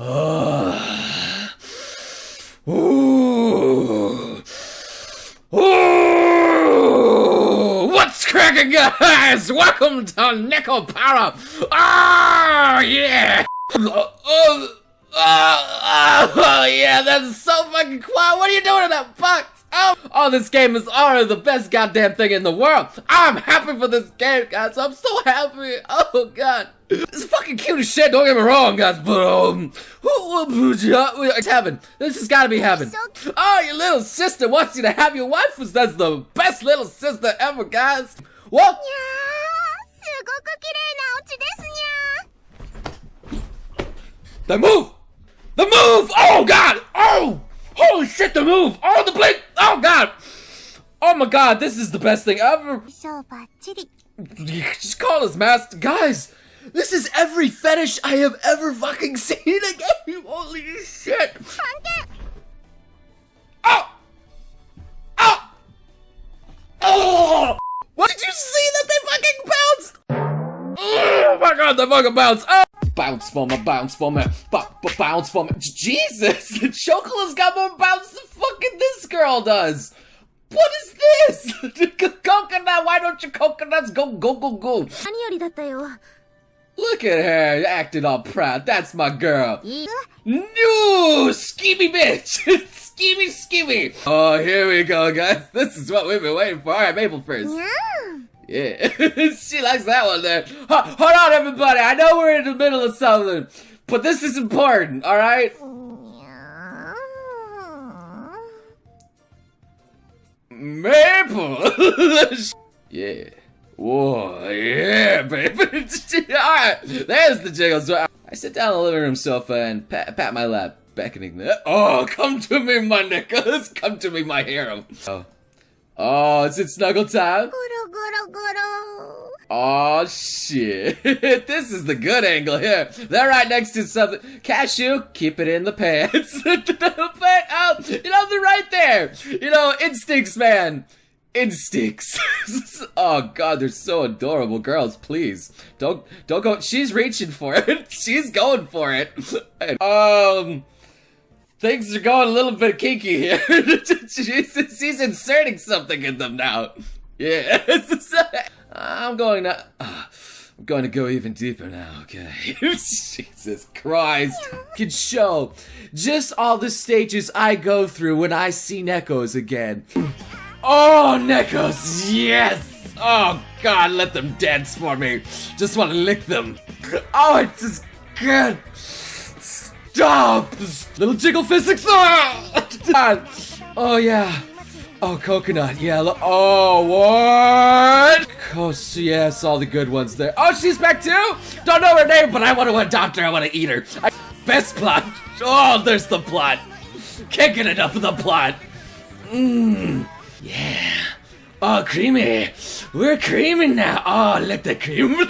Ooh. Ooh. What's cracking, guys? Welcome to Nekopara. Ah, yeah. Yeah, that's so fucking quiet. What are you doing in that box? Oh, this game is already the best goddamn thing in the world. I'm happy for this game, guys. I'm so happy. Oh, God. It's fucking cute as shit, don't get me wrong, guys, but, it's heaven. This has gotta be heaven. Oh, your little sister wants you to have your wife. That's the best little sister ever, guys. What? The move! The move! Oh, God! Oh! Holy shit, the move! Oh, the blink! Oh, God! Oh, my God, this is the best thing ever. Just call us master. Guys, this is every fetish I have ever fucking seen in a game. Holy shit. Oh! Oh! Oh! What, did you see that they fucking bounced? Oh my God, they fucking bounced. Oh! Bounce for me, bounce for me, bounce for me. Jesus, the chocolate's got more bounce than fucking this girl does. What is this? Coconut, why don't your coconuts go, go, go, go? Look at her, acting all proud. That's my girl. No, skeevy bitch. Skeevy, skeevy. Oh, here we go, guys. This is what we've been waiting for. All right, Maple first. Yeah, she likes that one there. Hold on, everybody. I know we're in the middle of something, but this is important, all right? Maple. Yeah. Whoa, yeah, baby. Alright, there's the jiggles. I sit down on the living room sofa and pat my lap, beckoning the. Oh, come to me, my Nicholas. Come to me, my hero. Oh, is it snuggle time? Oh, shit. This is the good angle here. They're right next to something. Cashew, keep it in the pants. But, they're right there. Instincts, man. Instincts. Oh, God, they're so adorable. Girls, please. Don't go. She's reaching for it. She's going for it. Things are going a little bit kinky here. She's inserting something in them now. Yeah. I'm going to go even deeper now, okay? Jesus Christ. Can show just all the stages I go through when I see Nekos again. Oh, Nekos, yes! Oh, God, let them dance for me. Just want to lick them. Oh, it's just good. Stop! Little jiggle physics. Oh, yeah. Oh, coconut, yeah. Oh, what? Oh, yes, all the good ones there. Oh, she's back too? Don't know her name, but I want to adopt her. I want to eat her. Best plot. Oh, there's the plot. Can't get enough of the plot. Yeah. Oh, creamy. We're creaming now. Oh, let the cream.